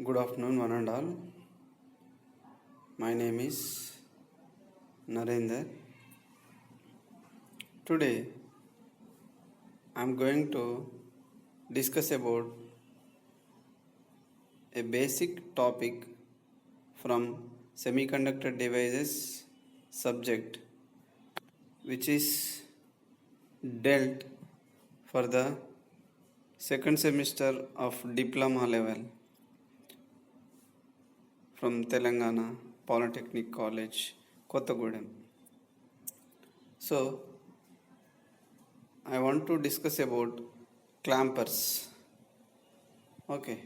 Good afternoon, one and all. My name is Narendra. Today, I am going to discuss about a basic topic from semiconductor devices subject, which is dealt for the second semester of diploma level from Telangana Polytechnic College, Kottagudem. So, I want to discuss about clampers. Okay,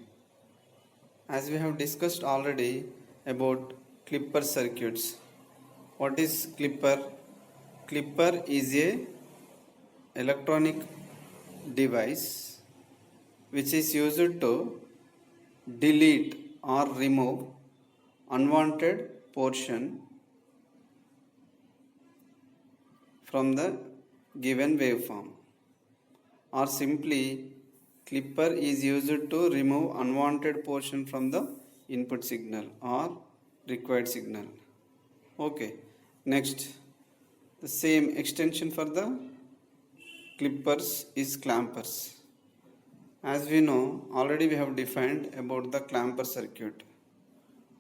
as we have discussed already about clipper circuits. What is clipper? Clipper is a electronic device which is used to delete or remove unwanted portion from the given waveform, or simply clipper is used to remove unwanted portion from the input signal or required signal. Okay, next, the same extension for the clippers is clampers. As we know, already we have defined about the clamper circuit.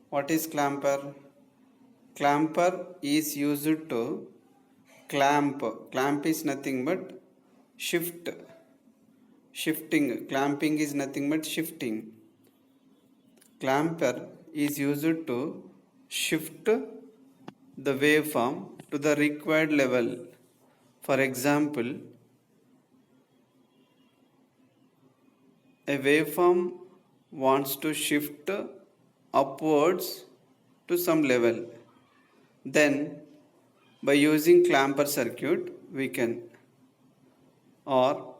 What is clamper? Clamper is used to clamp. Clamp is nothing but shifting. Clamping is nothing but shifting. Clamper is used to shift the waveform to the required level. For example, a waveform wants to shift upwards to some level. Then by using clamper circuit we can, or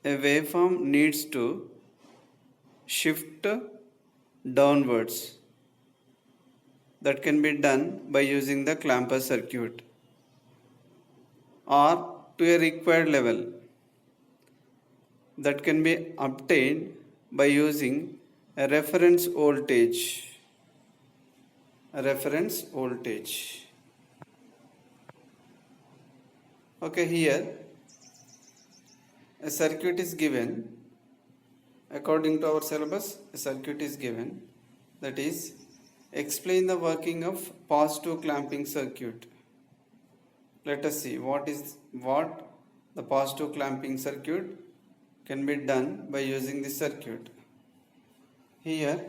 a waveform needs to shift downwards. That can be done by using the clamper circuit, or to a required level. That can be obtained by using a reference voltage. Okay, here a circuit is given. According to our syllabus, a circuit is given, that is, explain the working of positive clamping circuit. Let us see what the positive clamping circuit can be done by using this circuit. Here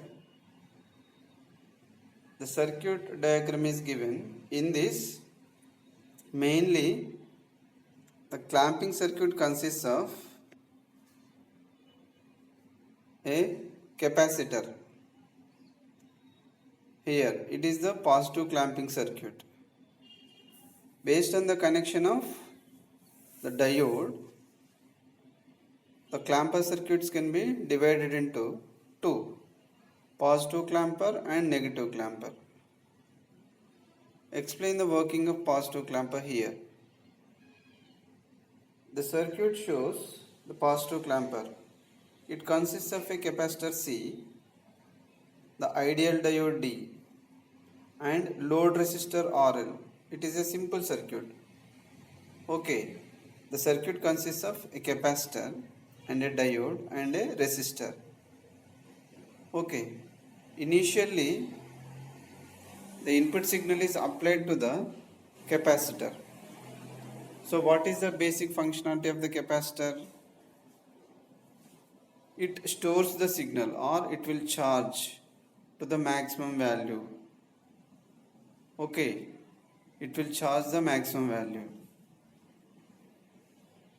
the circuit diagram is given. In this, mainly the clamping circuit consists of a capacitor. Here it is the positive clamping circuit. Based on the connection of the diode, the clamper circuits can be divided into two: positive clamper and negative clamper. Explain the working of positive clamper here. The circuit shows the positive clamper. It consists of a capacitor C, the ideal diode D, and load resistor RL. It is a simple circuit. Okay, the circuit consists of a capacitor and a diode and a resistor. Okay, initially the input signal is applied to the capacitor. So what is the basic functionality of the capacitor? It stores the signal, or it will charge to the maximum value. Okay, it will charge the maximum value.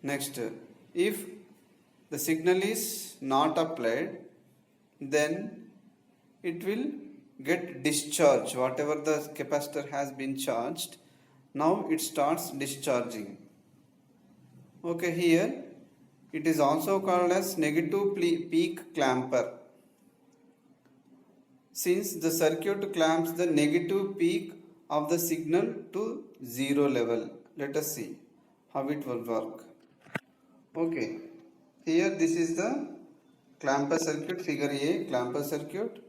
Next, if the signal is not applied, then it will get discharged. Whatever the capacitor has been charged, now it starts discharging. Okay, here it is also called as negative peak clamper, since the circuit clamps the negative peak of the signal to zero level. Let us see how it will work. Okay, here this is the clamper circuit, figure A, clamper circuit.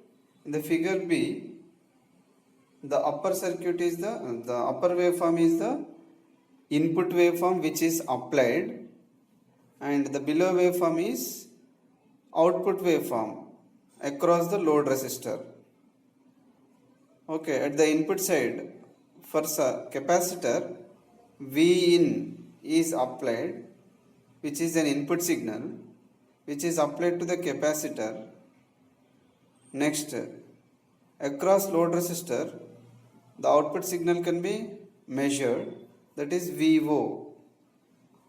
In the figure B, the upper circuit is the upper waveform is the input waveform which is applied, and the below waveform is output waveform across the load resistor. Okay, at the input side, for capacitor, V in is applied, which is an input signal which is applied to the capacitor. Next, across load resistor, the output signal can be measured, that is VO,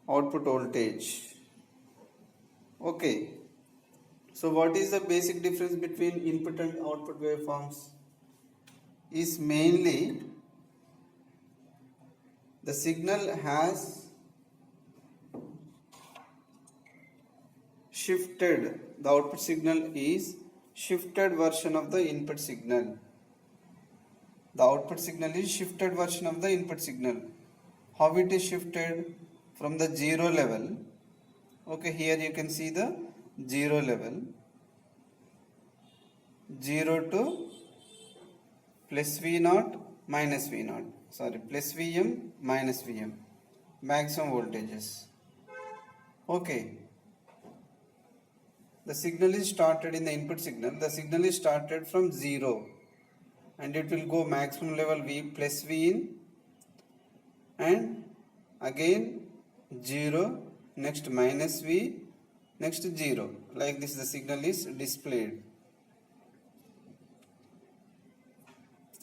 output voltage. Okay, so what is the basic difference between input and output waveforms? Is mainly the signal has shifted, the output signal is shifted version of the input signal. The output signal is shifted version of the input signal. How it is shifted? From the zero level. Okay, here you can see the zero level. 0 to plus V0 minus V0. Sorry, plus Vm minus Vm. Maximum voltages. Okay. The signal is started in the input signal. The signal is started from 0 and it will go maximum level V plus V in, and again 0, next minus V, next 0. Like this the signal is displayed.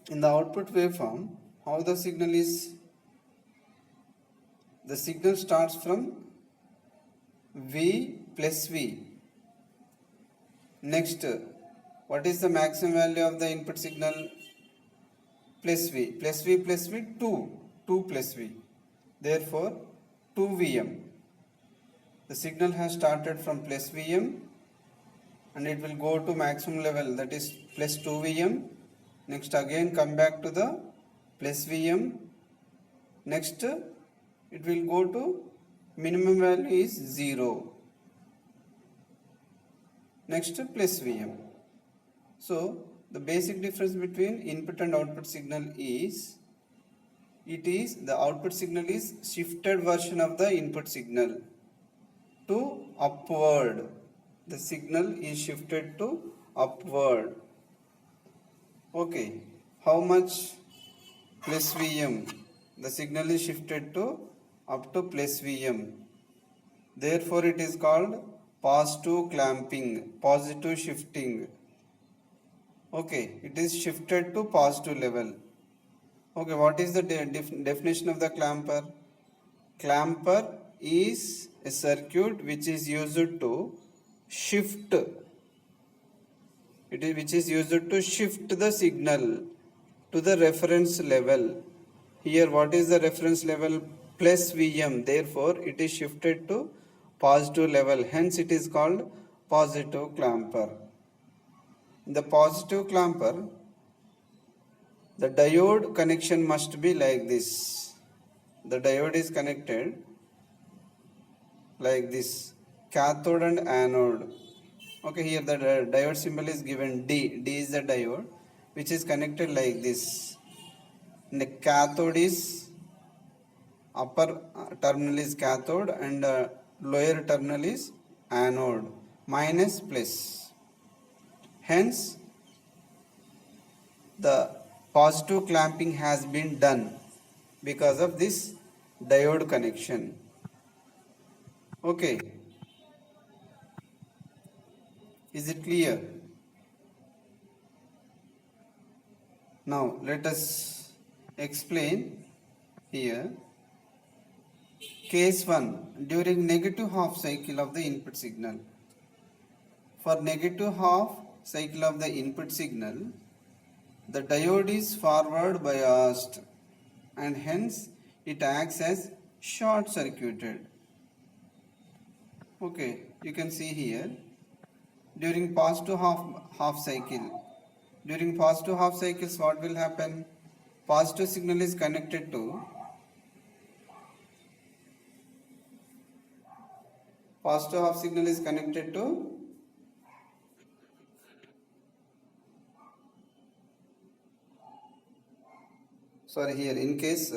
In the output waveform, how the signal is? The signal starts from V plus V. Next, what is the maximum value of the input signal? Plus V. Plus V plus V, 2. 2 plus V. Therefore, 2 Vm. The signal has started from plus Vm and it will go to maximum level, that is plus 2 Vm. Next again come back to the plus Vm. Next it will go to minimum value is 0. Next plus Vm. So the basic difference between input and output signal is, the output signal is shifted version of the input signal to upward. The signal is shifted to upward. Okay, how much? Plus Vm. The signal is shifted to up to plus Vm. Therefore, it is called positive clamping, positive shifting. Okay, it is shifted to positive level. Okay, what is the definition of the clamper? Clamper is a circuit which is used to shift. Which is used to shift the signal to the reference level. Here, what is the reference level? Plus Vm. Therefore, it is shifted to positive level. Hence, it is called positive clamper. In the positive clamper, the diode connection must be like this. The diode is connected like this, cathode and anode. Okay, here the diode symbol is given D. D is the diode which is connected like this. And the cathode is, upper terminal is cathode and lower terminal is anode, minus plus. Hence, the positive clamping has been done because of this diode connection. Okay. Is it clear? Now let us explain here. Case 1. During negative half cycle of the input signal. For negative half cycle of the input signal, the diode is forward biased and hence it acts as short circuited. Okay, you can see here. During positive half cycle, during positive half cycles, what will happen? Positive signal is connected to sorry, here in case,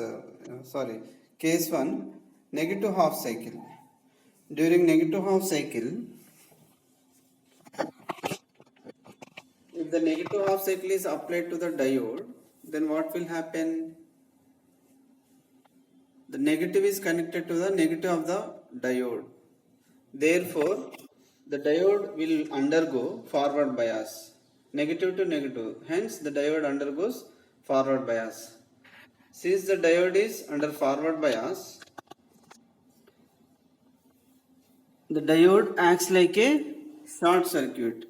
case 1, negative half cycle. During negative half cycle, if the negative half cycle is applied to the diode, then what will happen? The negative is connected to the negative of the diode. Therefore, the diode will undergo forward bias, negative to negative. Hence, the diode undergoes forward bias. Since the diode is under forward bias, the diode acts like a short circuit.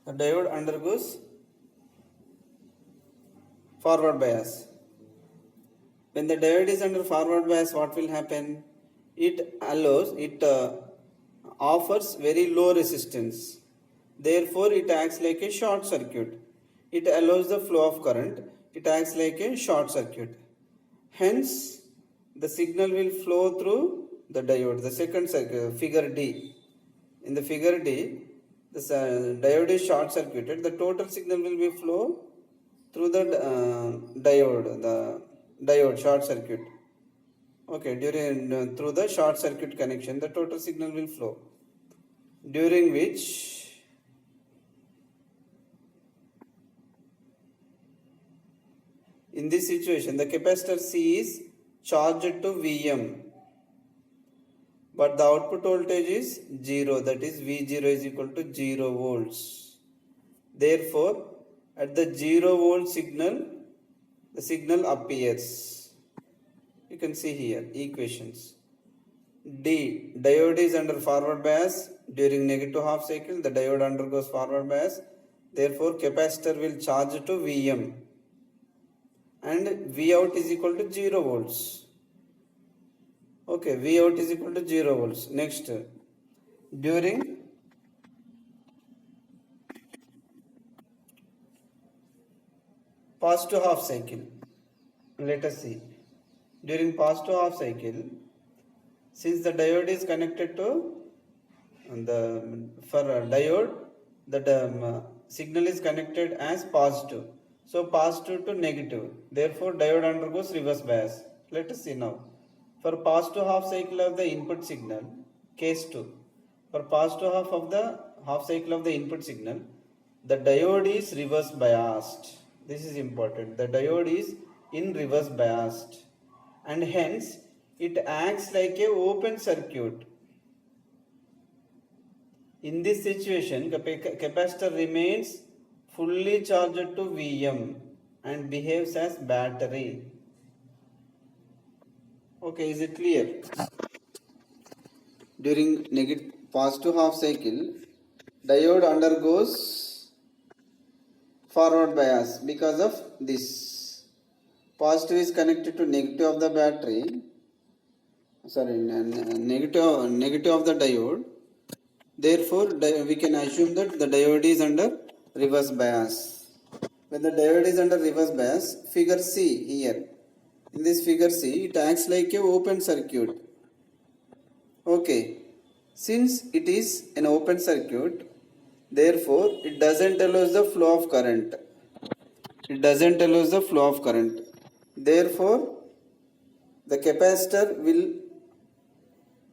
The diode undergoes forward bias. When the diode is under forward bias, what will happen? It offers very low resistance. Therefore, it acts like a short circuit. It allows the flow of current. It acts like a short circuit. Hence, the signal will flow through the diode. The second circuit, figure D. In the figure D, the diode is short circuited. The total signal will be flow through the diode short circuit. Okay, during through the short circuit connection, the total signal will flow. During which in this situation, the capacitor C is charged to Vm, but the output voltage is 0, that is V0 is equal to 0 volts. Therefore, at the 0 volt signal, the signal appears. You can see here equations. D, diode is under forward bias. During negative half cycle, the diode undergoes forward bias. Therefore, capacitor will charge to Vm. And V out is equal to 0 volts. Okay, V out is equal to 0 volts. Next, during positive half cycle, let us see. During positive half cycle, since the diode is connected to diode, the signal is connected as positive. So positive to negative. Therefore, diode undergoes reverse bias. Let us see now. For positive half cycle of the input signal, case 2. For positive half cycle of the input signal, the diode is reverse biased. This is important. The diode is in reverse biased, and hence it acts like a open circuit. In this situation, capacitor remains fully charged to Vm and behaves as battery. Okay, is it clear? During positive half cycle, diode undergoes forward bias because of this. Positive is connected to negative of the battery. Negative of the diode. Therefore, we can assume that the diode is under reverse bias. When the diode is under reverse bias, figure C here. In this figure C, it acts like a open circuit. Okay. Since it is an open circuit, therefore, it doesn't allow the flow of current. It doesn't allow the flow of current. Therefore, the capacitor will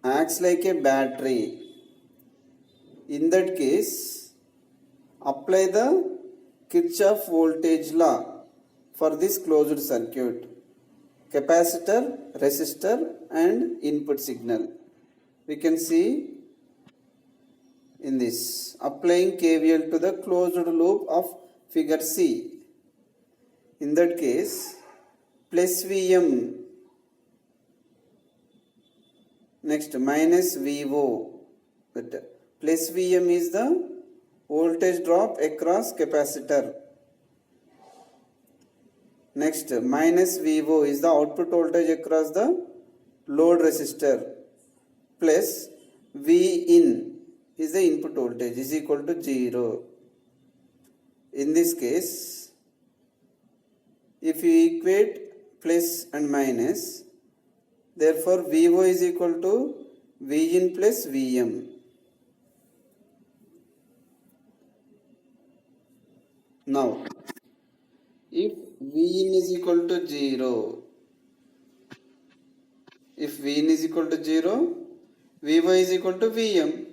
acts like a battery. In that case, apply the Kirchhoff voltage law for this closed circuit. Capacitor, resistor and input signal. We can see in this, applying KVL to the closed loop of figure C. In that case, plus Vm, next minus VO. Plus Vm is the voltage drop across capacitor. Next, minus VO is the output voltage across the load resistor, plus V in is the input voltage is equal to 0. In this case, if you equate plus and minus, therefore VO is equal to V in plus Vm. Now if Vin is equal to 0, if Vin is equal to 0, Vy is equal to Vm.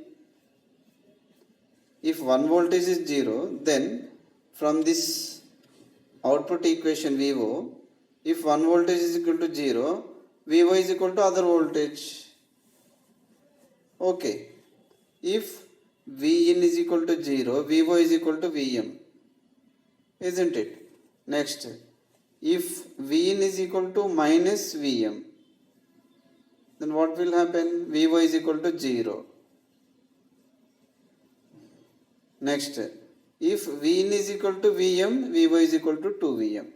If 1 voltage is 0, then from this output equation Vo, if 1 voltage is equal to 0, Vy is equal to other voltage. Okay. If Vin is equal to 0, Vo is equal to Vm. Isn't it? Next, if Vin is equal to minus Vm, then what will happen? Vo is equal to 0. Next, if Vin is equal to Vm, Vo is equal to 2Vm.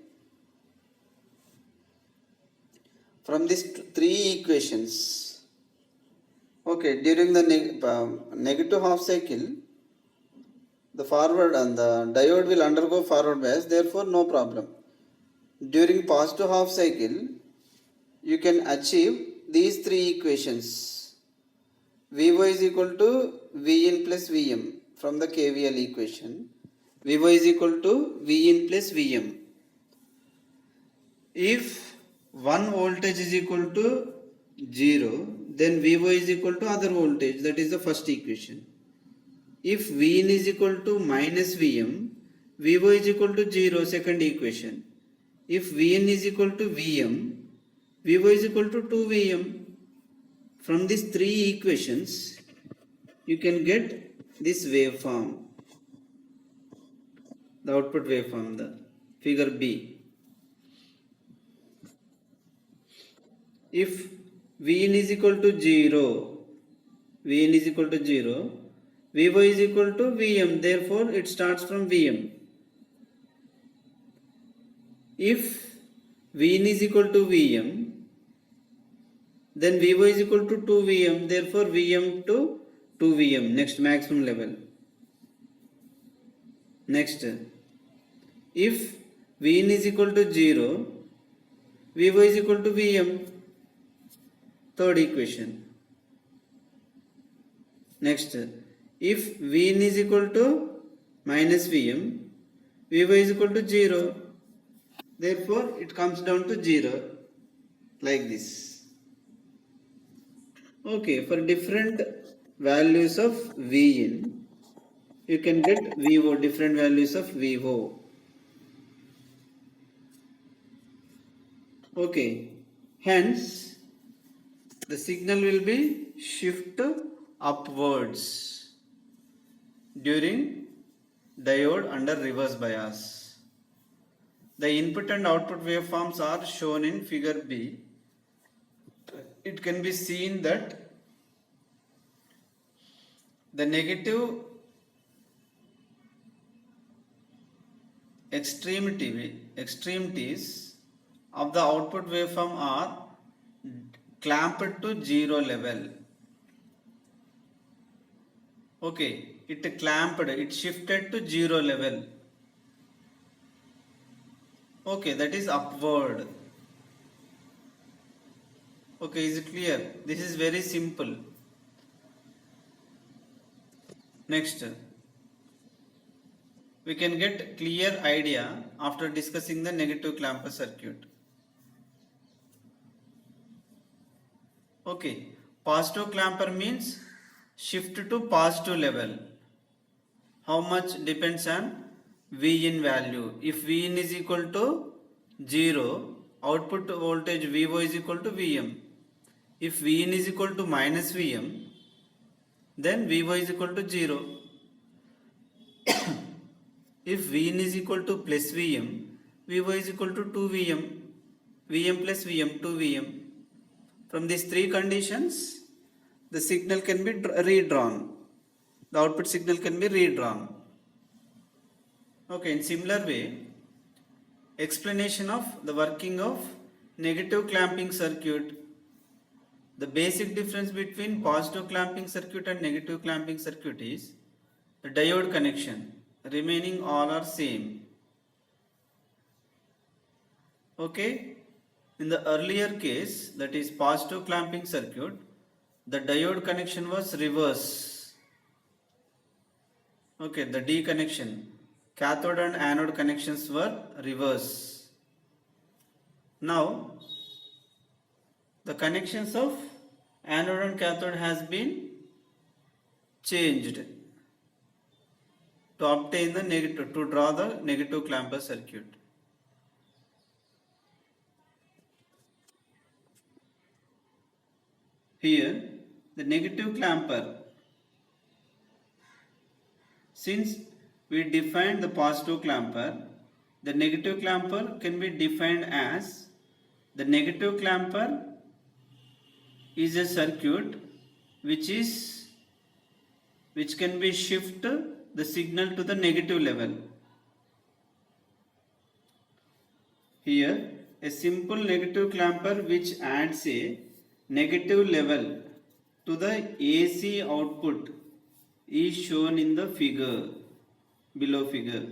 From these three equations, okay, during the negative half cycle, the forward and the diode will undergo forward bias, therefore no problem. During positive half cycle, you can achieve these three equations. Vo is equal to Vin plus Vm from the KVL equation. Vo is equal to Vin plus Vm. If one voltage is equal to 0, then Vo is equal to other voltage, that is the first equation. If Vin is equal to minus Vm, Vo is equal to 0, second equation. If Vn is equal to Vm, Vo is equal to 2Vm. From these three equations, you can get this waveform, the output waveform, the figure B. If Vn is equal to 0, Vn is equal to 0, Vo is equal to Vm, therefore it starts from Vm. If Vn is equal to Vm, then Vo is equal to 2Vm, therefore Vm to 2Vm, next maximum level. Next, if Vn is equal to 0, Vo is equal to Vm, third equation. Next, if Vn is equal to minus Vm, Vo is equal to 0, therefore it comes down to 0, like this. Okay, for different values of Vn, you can get Vo, different values of Vo. Okay, hence the signal will be shift upwards during diode under reverse bias. The input and output waveforms are shown in figure B. It can be seen that the negative extremities of the output waveform are clamped to 0 level. Okay, it clamped, it shifted to 0 level. Okay, that is upward. Okay, is it clear? This is very simple. Next, we can get clear idea after discussing the negative clamper circuit. Okay, positive clamper means shift to positive level. How much depends on Vin value. If Vin is equal to 0, output voltage Vo is equal to Vm. If Vin is equal to minus Vm, then Vo is equal to 0. If Vin is equal to plus Vm, Vo is equal to 2Vm. Vm plus Vm, 2Vm. From these three conditions, the signal can be redrawn. The output signal can be redrawn. Okay, in similar way, explanation of the working of negative clamping circuit. The basic difference between positive clamping circuit and negative clamping circuit is the diode connection. Remaining all are same. Okay, in the earlier case, that is positive clamping circuit, the diode connection was reverse. Okay, the D connection. cathode and anode connections were reverse. Now the connections of anode and cathode has been changed to obtain the negative, to draw the negative clamper circuit. Here the negative clamper, since we defined the positive clamper, the negative clamper can be defined as the negative clamper is a circuit which can be shift the signal to the negative level. Here a simple negative clamper which adds a negative level to the AC output is shown in the figure, below figure.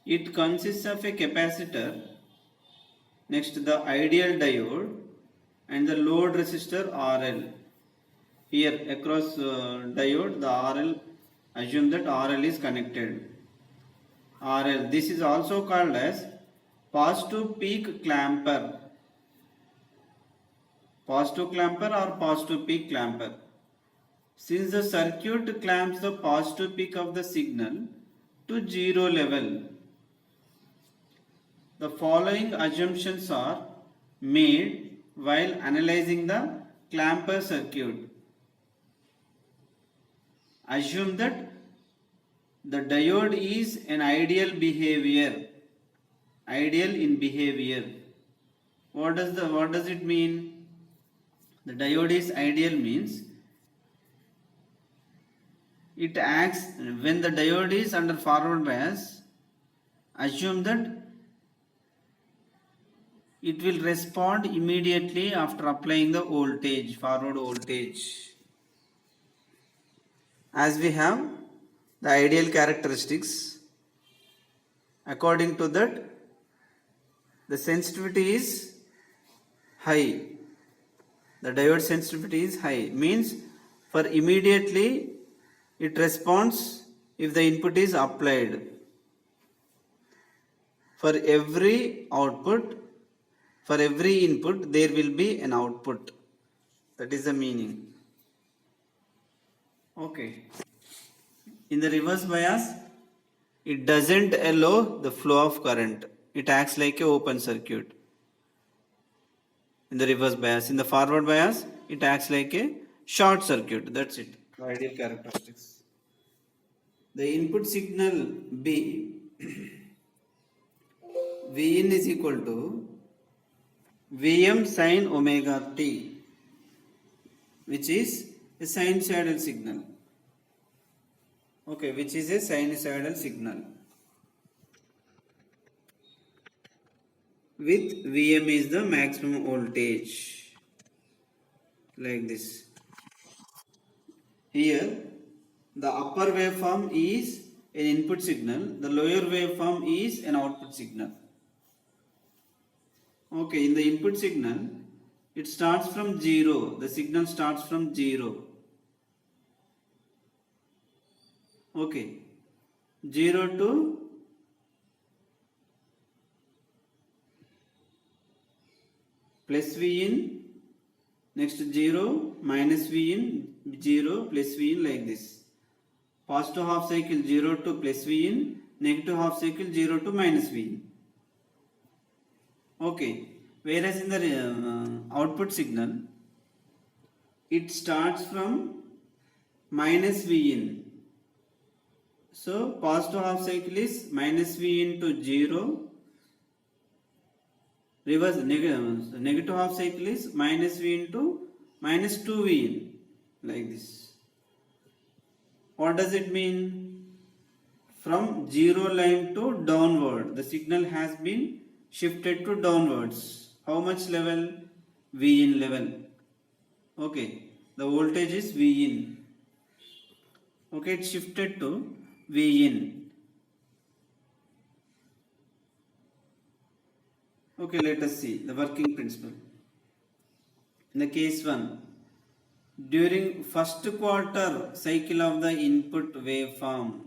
It consists of a capacitor, next the ideal diode and the load resistor RL. Here across diode the RL, assume that RL is connected. RL, this is also called as positive peak clamper. Positive clamper or positive peak clamper. Since the circuit clamps the positive peak of the signal to zero level, the following assumptions are made while analyzing the clamper circuit. Assume that the diode is an ideal in behavior. What does it mean? The diode is ideal means it acts when the diode is under forward bias. Assume that it will respond immediately after applying the voltage, forward voltage. As we have the ideal characteristics, according to that the sensitivity is high. The diode sensitivity is high, means for immediately it responds if the input is applied. For every output, for every input there will be an output. That is the meaning. Okay. In the reverse bias, it doesn't allow the flow of current. It acts like an open circuit. In the reverse bias. In the forward bias, it acts like a short circuit. That's it. The ideal characteristics. The input signal B, Vin is equal to Vm sin omega t, which is a sinusoidal signal. Okay, which is a sinusoidal signal. With Vm is the maximum voltage, like this. Here the upper waveform is an input signal, the lower waveform is an output signal. Okay, in the input signal it starts from 0, the signal starts from 0. Okay, 0 to plus V in, next 0, minus V in, 0, plus V in, like this. Positive half cycle 0 to plus V in, negative half cycle 0 to minus V in. Okay, whereas in the output signal, it starts from minus V in. So positive half cycle is minus V into 0. Reverse negative half cycle is minus V into minus 2V in, like this. What does it mean? From 0 line to downward, the signal has been shifted to downwards. How much level? V in level. Okay, the voltage is V in. Okay, it shifted to V in. Okay, let us see the working principle. In the case 1, during first quarter cycle of the input waveform,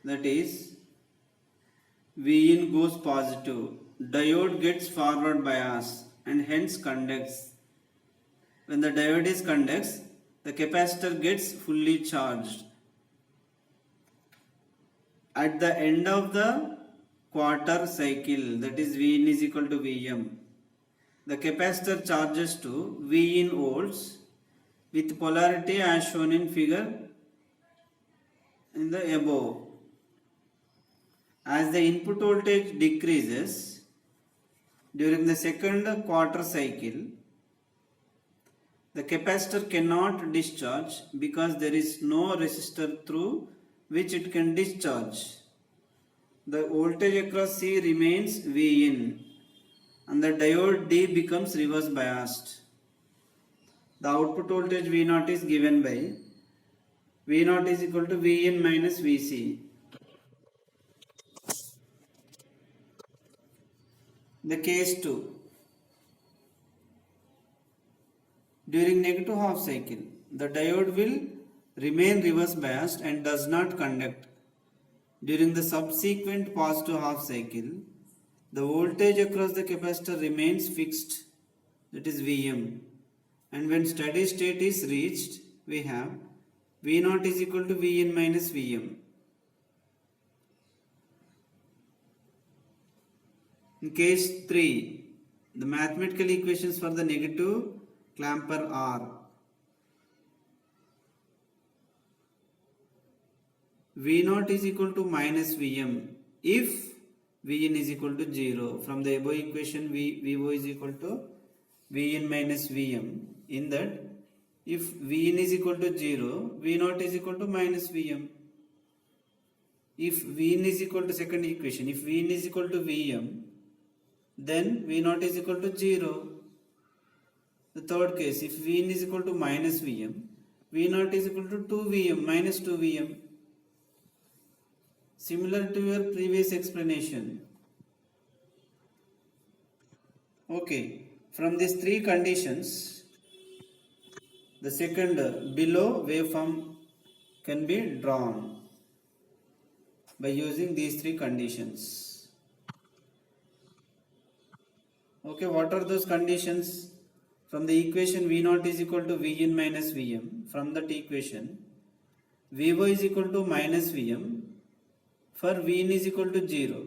that is Vin goes positive. Diode gets forward bias and hence conducts. When the diode is conducts, the capacitor gets fully charged. At the end of the quarter cycle, that is Vin is equal to Vm, the capacitor charges to V in volts with polarity as shown in figure in the above. As the input voltage decreases during the second quarter cycle, the capacitor cannot discharge because there is no resistor through which it can discharge. The voltage across C remains Vin and the diode D becomes reverse biased. The output voltage V0 is given by V0 is equal to Vin minus Vc. The case 2. During negative half cycle, the diode will remain reverse biased and does not conduct. During the subsequent positive half cycle, the voltage across the capacitor remains fixed, that is Vm, and when steady state is reached, we have V0 is equal to Vn minus Vm. In case 3, the mathematical equations for the negative clamper are V0 is equal to minus Vm if Vn is equal to 0. From the above equation, Vo is equal to Vn minus Vm. In that, if Vn is equal to 0, V0 is equal to minus Vm. If Vn is equal to second equation, if Vn is equal to Vm, then V0 is equal to 0. The third case, if Vn is equal to minus Vm, V0 is equal to 2Vm, minus 2Vm. Similar to your previous explanation. Okay, from these three conditions, the second below waveform can be drawn by using these three conditions. Okay, what are those conditions? From the equation V0 is equal to Vn minus Vm, from that equation, Vo is equal to minus Vm for Vn is equal to 0.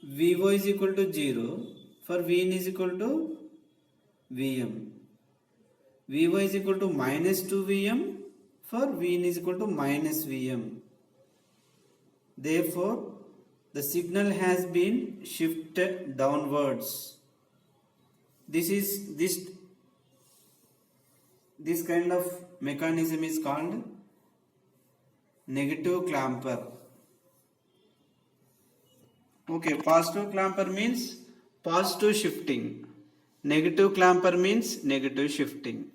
Vo is equal to 0 for Vn is equal to Vm. Vo is equal to minus 2Vm for Vn is equal to minus Vm. Therefore, the signal has been shifted downwards. This kind of mechanism is called negative clamper. Okay, positive clamper means positive shifting. Negative clamper means negative shifting.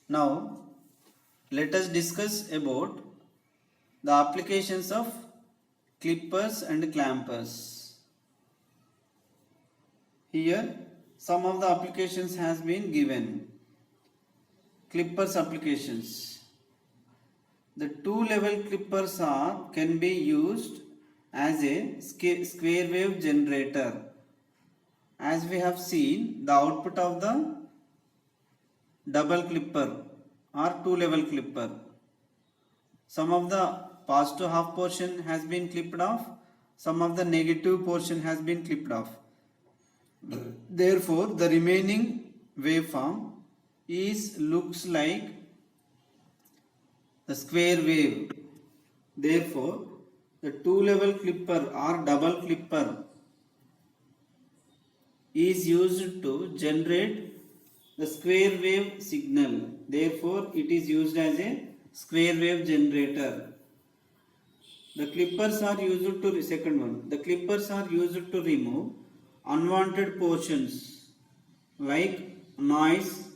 Now, let us discuss about the applications of clippers and clampers. Here, some of the applications has been given. Clippers applications. The two-level clippers can be used as a square wave generator. As we have seen, the output of the double clipper or two-level clipper. Some of the positive half portion has been clipped off, some of the negative portion has been clipped off. Therefore, the remaining waveform looks like a square wave. Therefore, the two-level clipper or double clipper is used to generate the square wave signal. Therefore, it is used as a square wave generator. The clippers are used to, second one, the clippers are used to remove unwanted portions like noise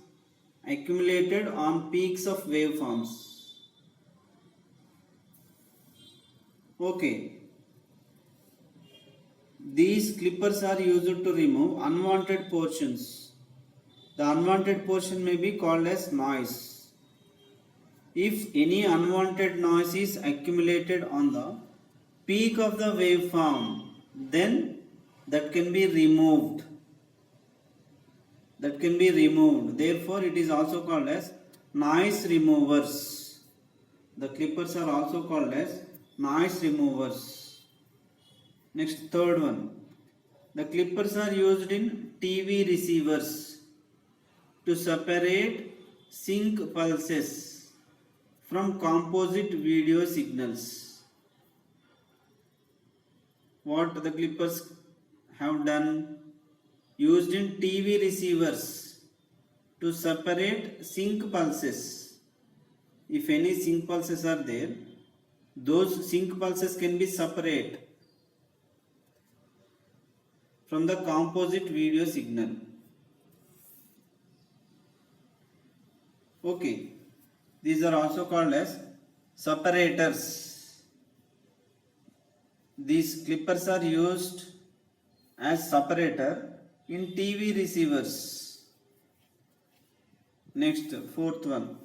accumulated on peaks of waveforms. Okay. these clippers are used to remove unwanted portions. The unwanted portion may be called as noise. If any unwanted noise is accumulated on the peak of the waveform, then that can be removed. Therefore, it is also called as noise removers. The clippers are also called as noise removers. Next, third one. The clippers are used in TV receivers to separate sync pulses from composite video signals. What the clippers have done? Used in TV receivers to separate sync pulses. If any sync pulses are there, those sync pulses can be separate from the composite video signal. Okay, these are also called as separators. These clippers are used as separator in TV receivers. Next, fourth one.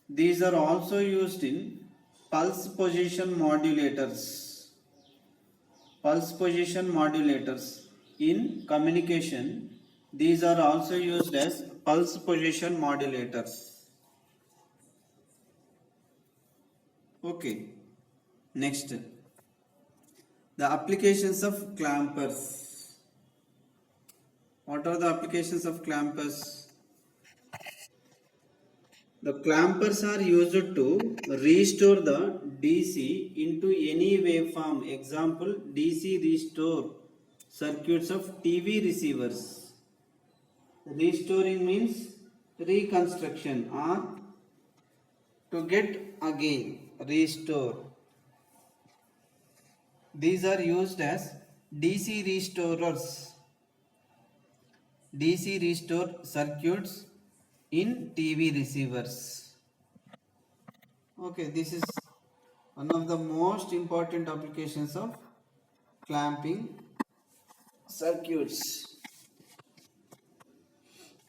These are also used in pulse position modulators. Pulse position modulators. In communication, these are also used as pulse position modulators. Okay. Next, the applications of clampers. What are the applications of clampers? The clampers are used to restore the DC into any waveform. Example, DC restore circuits of TV receivers. Restoring means reconstruction or to get again, restore. These are used as DC restorers. DC restore circuits in TV receivers. Okay, this is one of the most important applications of clamping circuits.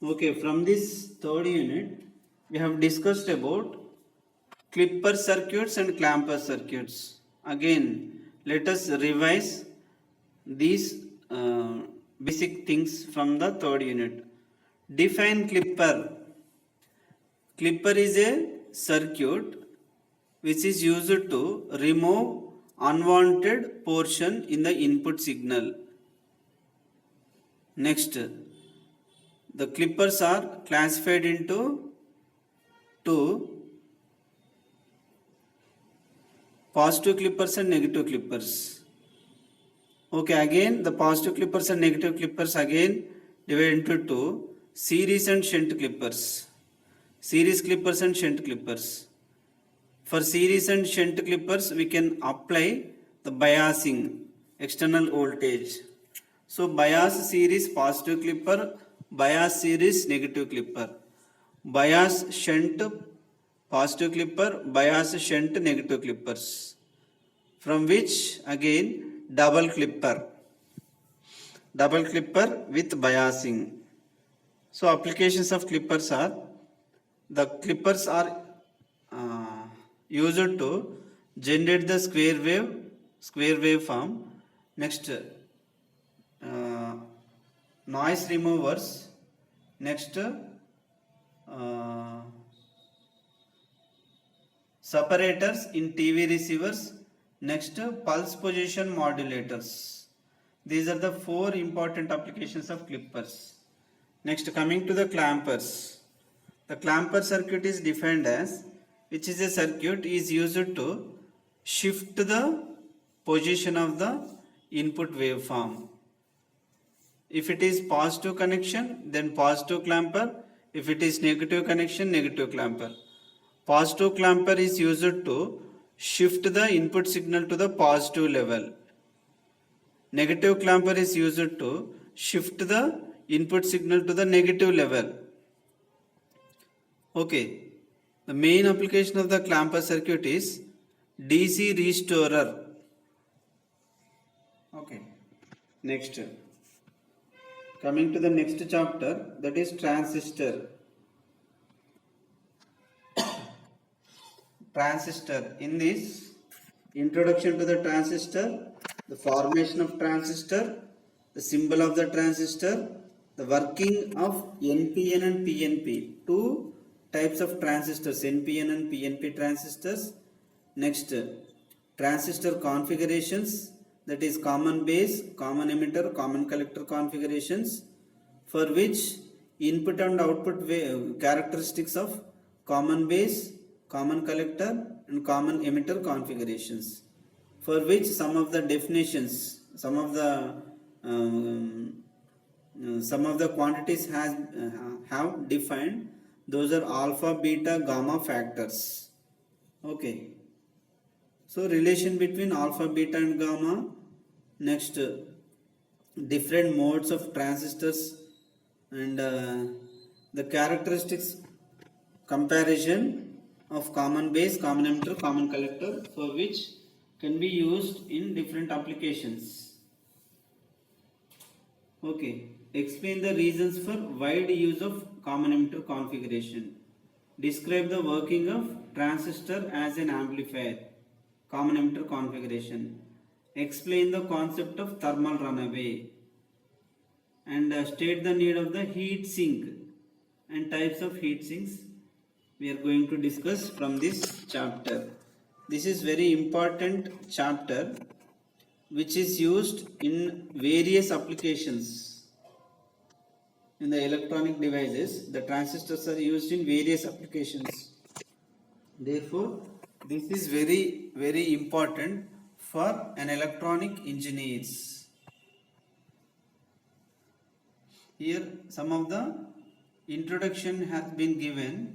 Okay, from this third unit, we have discussed about clipper circuits and clamper circuits. Again, let us revise these basic things from the third unit. Define clipper. Clipper is a circuit which is used to remove unwanted portion in the input signal. Next, the clippers are classified into two: positive clippers and negative clippers. Okay, again the positive clippers and negative clippers again divided into two: series and shunt clippers. Series clippers and shunt clippers. For series and shunt clippers, we can apply the biasing, external voltage. So bias series positive clipper, bias series negative clipper. Bias shunt positive clipper, bias shunt negative clippers. From which again double clipper with biasing. So applications of clippers are, the clippers are used to generate the square wave form. Next, noise removers. Next, separators in TV receivers. Next, pulse position modulators. These are the four important applications of clippers. Next, coming to the clampers. The clamper circuit is defined as, which is a circuit is used to shift the position of the input waveform. If it is positive connection, then positive clamper. If it is negative connection, negative clamper. Positive clamper is used to shift the input signal to the positive level. Negative clamper is used to shift the input signal to the negative level. Okay, the main application of the clamper circuit is DC restorer. Okay, Next, coming to the next chapter, that is transistor. Transistor. In this introduction to the transistor, the formation of transistor, the symbol of the transistor, the working of NPN and PNP, two types of transistors, NPN and PNP transistors. Next, transistor configurations, that is common base, common emitter, common collector configurations, for which input and output characteristics of common base, common collector and common emitter configurations, for which some of the definitions, some of the quantities have defined. Those are alpha, beta, gamma factors. Okay, so relation between alpha, beta and gamma. Next, different modes of transistors and the characteristics comparison of common base, common emitter, common collector, for which can be used in different applications. Okay, explain the reasons for wide use of common emitter configuration. Describe the working of transistor as an amplifier, common emitter configuration. Explain the concept of thermal runaway, and state the need of the heat sink and types of heat sinks. We are going to discuss from this chapter. This is very important chapter which is used in various applications. In the electronic devices, the transistors are used in various applications. Therefore, this is very, very important for an electronic engineers. Here some of the introduction has been given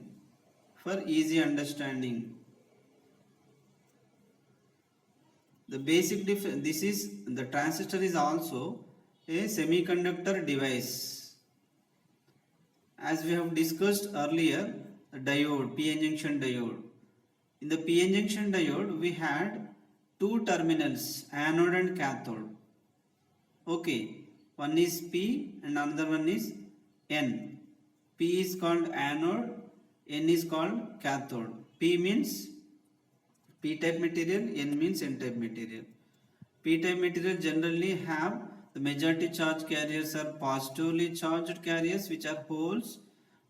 for easy understanding. The basic this is the transistor is also a semiconductor device. As we have discussed earlier, the diode, PN junction diode. In the PN junction diode, we had two terminals, anode and cathode. Okay, one is P and another one is N. P is called anode, N is called cathode. P means P-type material, N means N-type material. P-type material generally have the majority charge carriers are positively charged carriers, which are holes,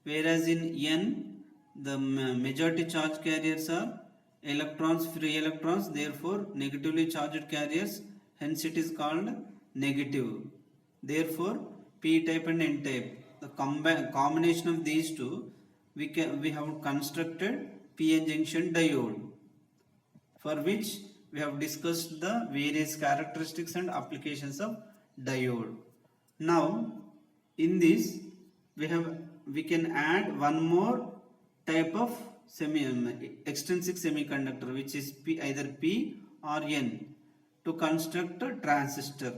whereas in N the majority charge carriers are electrons, free electrons, therefore negatively charged carriers, hence it is called negative. Therefore P-type and N-type, the combination of these two, we have constructed PN junction diode, for which we have discussed the various characteristics and applications of diode. Now in this we can add one more type of extrinsic semiconductor, which is either P or N, to construct a transistor.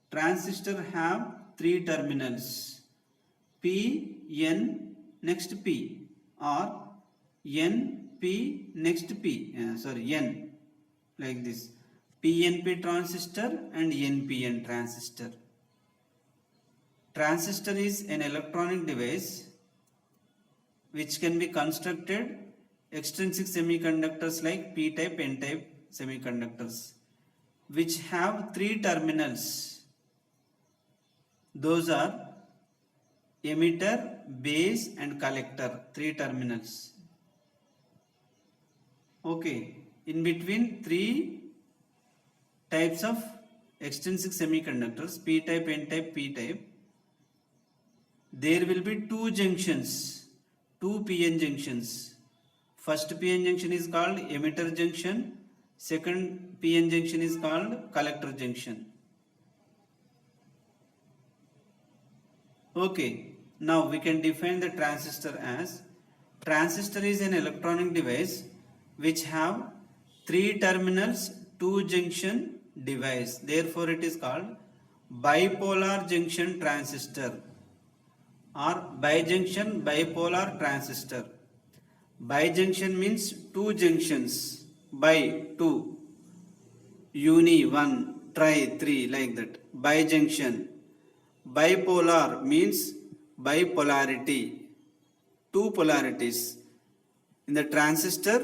Transistor have three terminals, P, N, next P, or N, P, next P, N, like this. PNP transistor and NPN transistor. Transistor is an electronic device which can be constructed extrinsic semiconductors like P-type, N-type semiconductors, which have three terminals. Those are emitter, base and collector, three terminals. Okay, in between three types of extrinsic semiconductors, P-type, N-type, P-type, there will be two junctions, two PN junctions. First PN junction is called emitter junction, second PN junction is called collector junction. Okay, now we can define the transistor as, transistor is an electronic device which have three terminals, two junction device. Therefore it is called bipolar junction transistor or bijunction bipolar transistor. Bijunction means two junctions, bi two, uni one, Try 3 like that. Bijunction. Bipolar means bipolarity. Two polarities. In the transistor,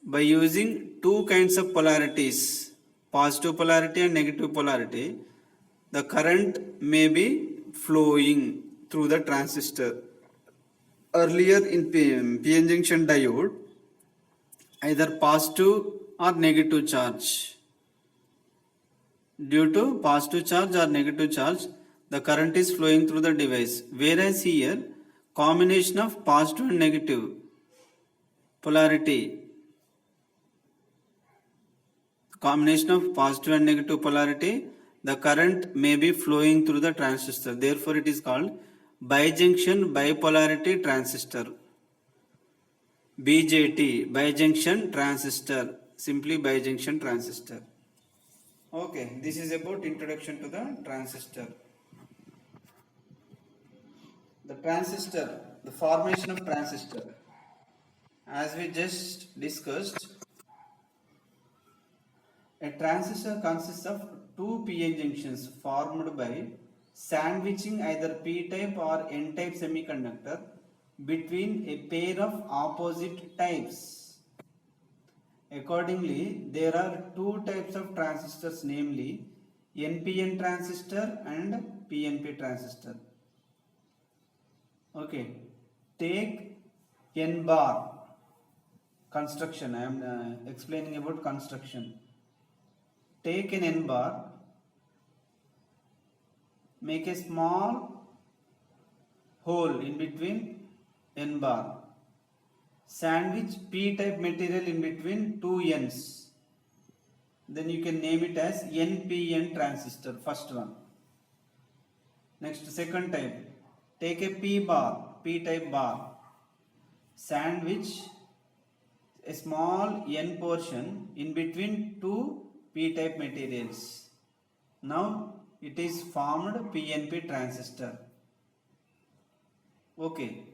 by using two kinds of polarities, positive polarity and negative polarity, the current may be flowing through the transistor. Earlier in PN junction diode, either positive or negative charge. Due to positive charge or negative charge, the current is flowing through the device. Whereas here, combination of positive and negative polarity, the current may be flowing through the transistor. Therefore, it is called bijunction bipolarity transistor. BJT, bijunction transistor, simply bijunction transistor. Okay, this is about introduction to the transistor. The transistor, the formation of transistor. As we just discussed, a transistor consists of two PN junctions formed by sandwiching either P-type or N-type semiconductor between a pair of opposite types. Accordingly, there are two types of transistors, namely NPN transistor and PNP transistor. Okay, take N bar construction. I am explaining about construction. Take an N bar, make a small hole in between N bar, sandwich P-type material in between two N's. Then you can name it as NPN transistor, first one. Next, second type, take a P bar, P-type bar, sandwich a small N portion in between two P-type materials. Now it is formed PNP transistor. Okay.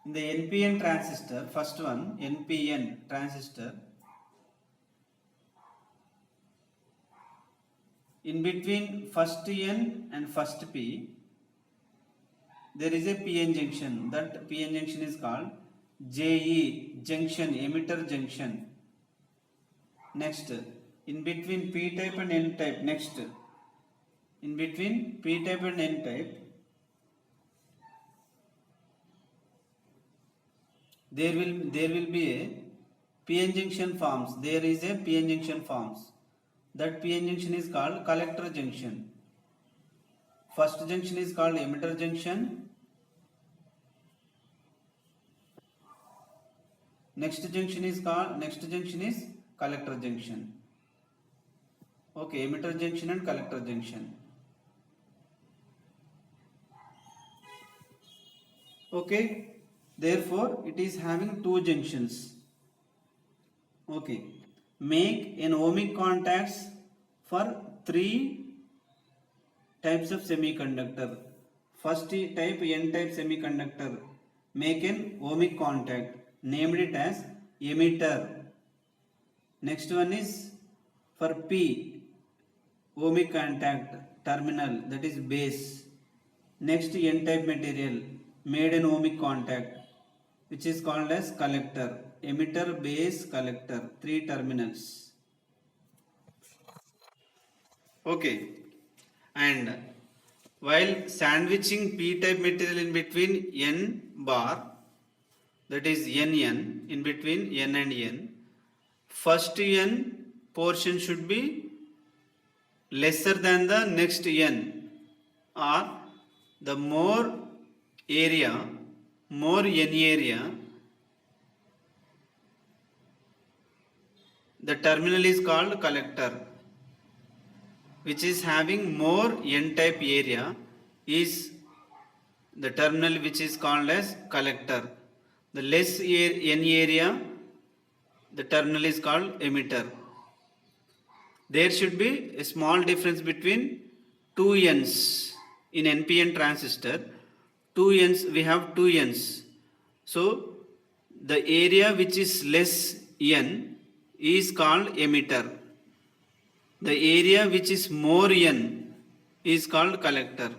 In the NPN transistor, first one, NPN transistor, in between first N and first P, there is a PN junction. That PN junction is called JE junction, emitter junction. Next, in between P-type and N-type, next, in between P-type and N-type, there will be a PN junction forms. There is a PN junction forms. That PN junction is called collector junction. First junction is called emitter junction. Next junction is collector junction. Okay, emitter junction and collector junction. Okay. Therefore, it is having two junctions. Okay. Make an ohmic contacts for three types of semiconductor. First type, N-type semiconductor. Make an ohmic contact. Named it as emitter. Next one is for P, ohmic contact terminal, that is base. Next, N-type material made an ohmic contact, which is called as collector. Emitter, base, collector, three terminals. Okay. And while sandwiching P-type material in between N bar, that is NN, in between N and N, first N portion should be lesser than the next N, or the more N area, the terminal is called collector, which is having more N-type area is the terminal which is called as collector. The less N area, the terminal is called emitter. There should be a small difference between two N's. In NPN transistor, two N's, we have two N's. So the area which is less N is called emitter. The area which is more n is called collector.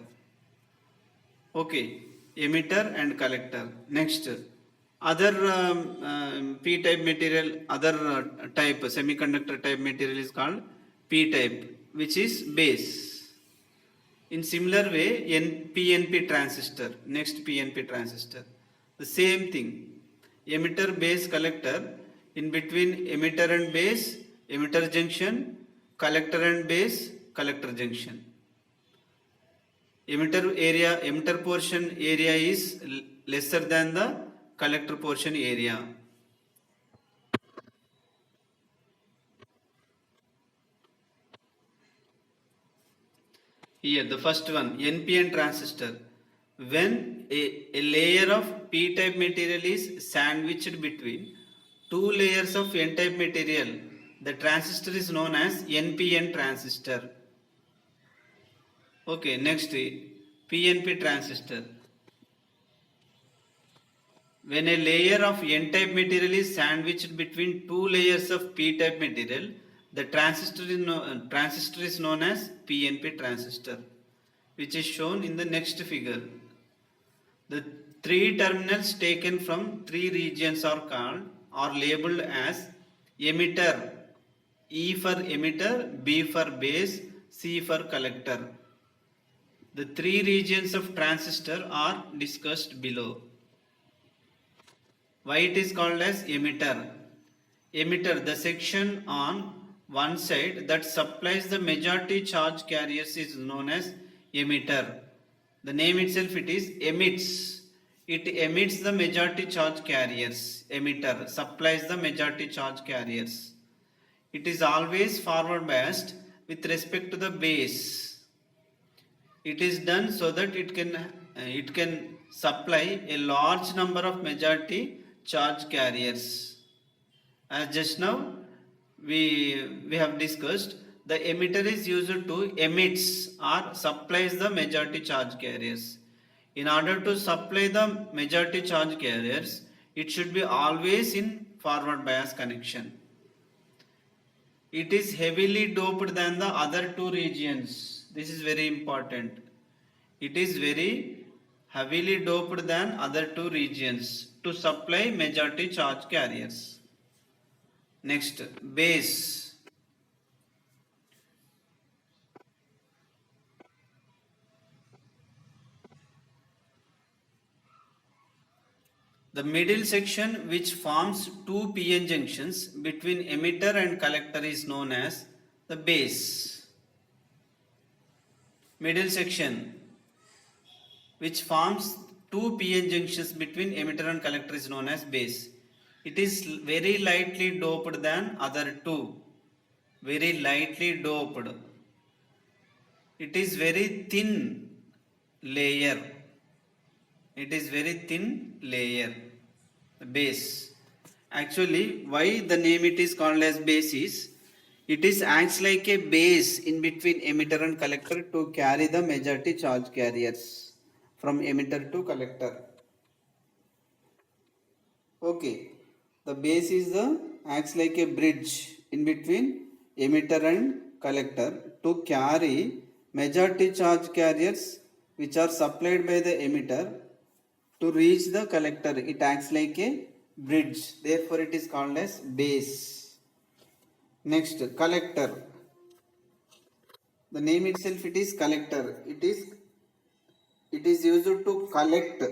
Okay, emitter and collector. Next, other p-type material, other type semiconductor type material is called p-type, which is base. In similar way, PNP transistor, next PNP transistor, the same thing. Emitter base collector, in between emitter and base, emitter junction, collector and base, collector junction. Emitter portion area is lesser than the collector portion area. Here the first one, NPN transistor. When a layer of p-type material is sandwiched between two layers of n-type material, the transistor is known as NPN transistor. Okay, next PNP transistor. When a layer of n-type material is sandwiched between two layers of p-type material, the transistor is known as PNP transistor, which is shown in the next figure. The three terminals taken from three regions are labeled as emitter. E for emitter, B for base, C for collector. The three regions of transistor are discussed below. Why it is called as emitter? Emitter, the section on one side that supplies the majority charge carriers, is known as emitter. The name itself, it is emits. It emits the majority charge carriers. Emitter supplies the majority charge carriers. It is always forward biased with respect to the base. It is done so that it can supply a large number of majority charge carriers. As just now we have discussed, the emitter is used to emits or supplies the majority charge carriers. In order to supply the majority charge carriers, it should be always in forward bias connection. It is heavily doped than the other two regions. This is very important. It is very heavily doped than other two regions to supply majority charge carriers. Next, base. The middle section which forms two PN junctions between emitter and collector is known as the base. Middle section which forms two PN junctions between emitter and collector is known as base. It is very lightly doped than other two. Very lightly doped. It is very thin layer. It is very thin layer. Base. Actually, why the name it is called as base is, it is acts like a base in between emitter and collector to carry the majority charge carriers from emitter to collector. Okay, the base is the acts like a bridge in between emitter and collector to carry majority charge carriers which are supplied by the emitter to reach the collector. It acts like a bridge, therefore it is called as base. Next, collector. The name itself, it is collector. It is used to collect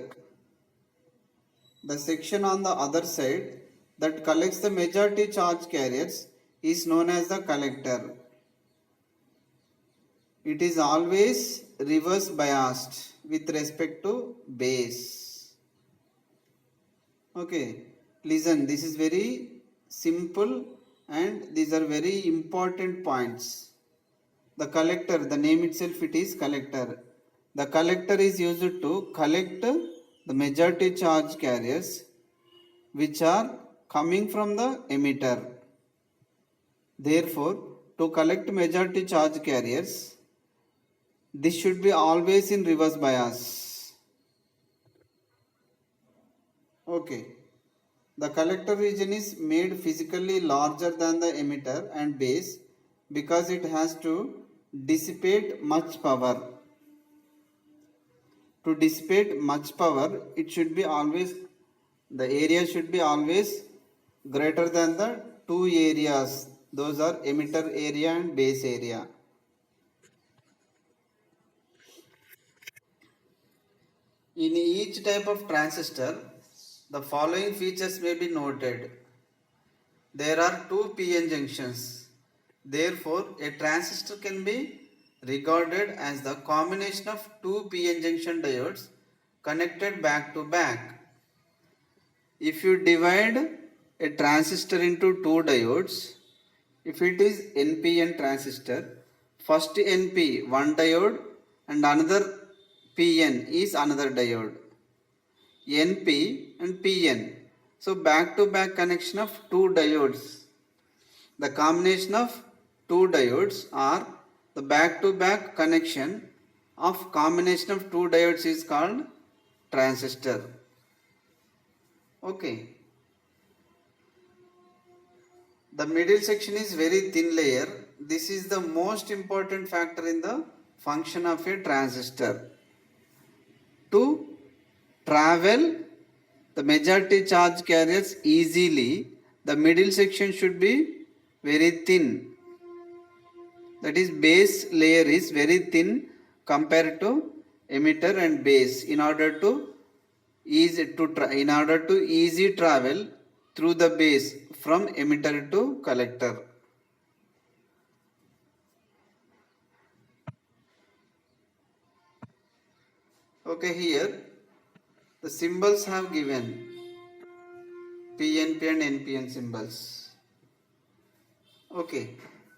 the section on the other side that collects the majority charge carriers is known as the collector. It is always reverse biased with respect to base. Okay, listen, this is very simple and these are very important points. The collector, the name itself, it is collector. The collector is used to collect the majority charge carriers which are coming from the emitter. Therefore, to collect majority charge carriers, this should be always in reverse bias. Okay. The collector region is made physically larger than the emitter and base because it has to dissipate much power. To dissipate much power, it should be always, the area should be always greater than the two areas. Those are emitter area and base area. In each type of transistor, the following features may be noted. There are two PN junctions. Therefore, a transistor can be regarded as the combination of two PN junction diodes connected back to back. If you divide a transistor into two diodes, if it is NPN transistor, first NP one diode and another PN is another diode. NP and PN. So back to back connection of two diodes. The combination of two diodes are the back to back connection of combination of two diodes is called transistor. Okay. The middle section is very thin layer. This is the most important factor in the function of a transistor. To travel the majority charge carriers easily, the middle section should be very thin. That is, base layer is very thin compared to emitter and base in order to easy travel through the base from emitter to collector. Okay, here the symbols have given PNP and NPN symbols. Okay,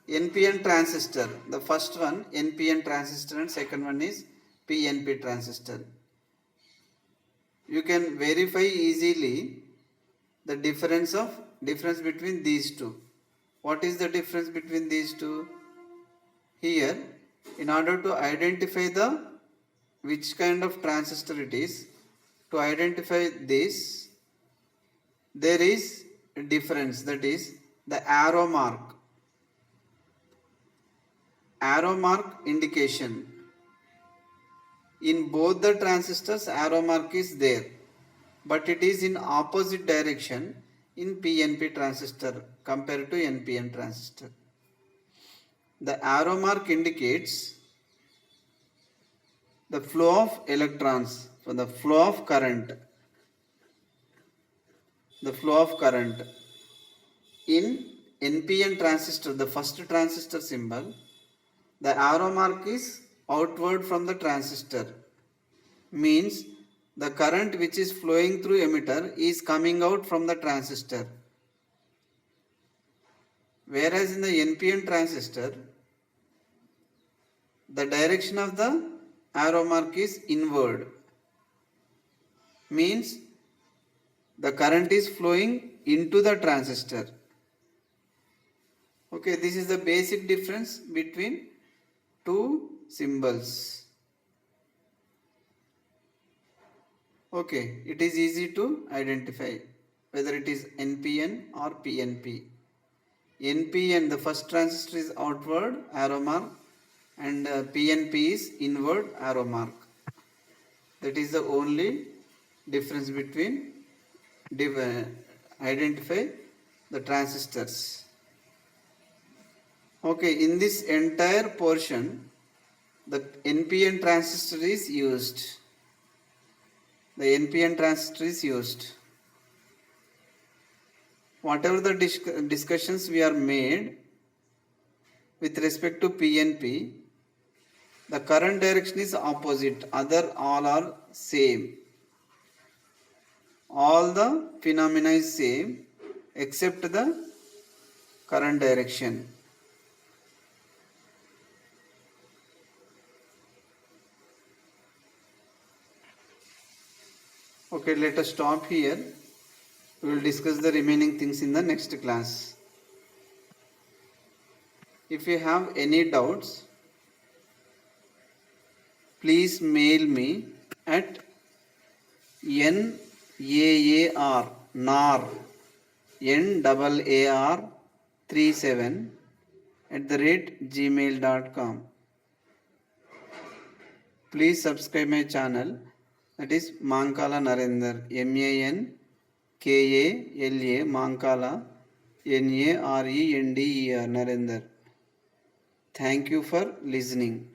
NPN transistor, the first one NPN transistor and second one is PNP transistor. You can verify easily the difference between these two. What is the difference between these two? Here, in order to identify which kind of transistor it is, to identify this, there is a difference, that is the arrow mark. Arrow mark indication. In both the transistors, arrow mark is there, but it is in opposite direction in PNP transistor compared to NPN transistor. The arrow mark indicates the flow of electrons, for the flow of current. The flow of current. In NPN transistor, the first transistor symbol, the arrow mark is outward from the transistor. Means the current which is flowing through emitter is coming out from the transistor. Whereas in the NPN transistor, the direction of the arrow mark is inward. Means the current is flowing into the transistor. Okay, this is the basic difference between two symbols. Okay, it is easy to identify whether it is NPN or PNP. NPN, the first transistor, is outward arrow mark, and PNP is inward arrow mark. That is the only difference between identify the transistors. Okay, in this entire portion, the NPN transistor is used. The NPN transistor is used. Whatever the discussions we are made with respect to PNP, the current direction is opposite, other all are same. All the phenomena is same except the current direction. Okay, let us stop here. We will discuss the remaining things in the next class. If you have any doubts, please mail me at NAAR 37 gmail.com. Please subscribe my channel, that is Mankala Narender, MANKALA Mankala NARENDER Narender. Thank you for listening.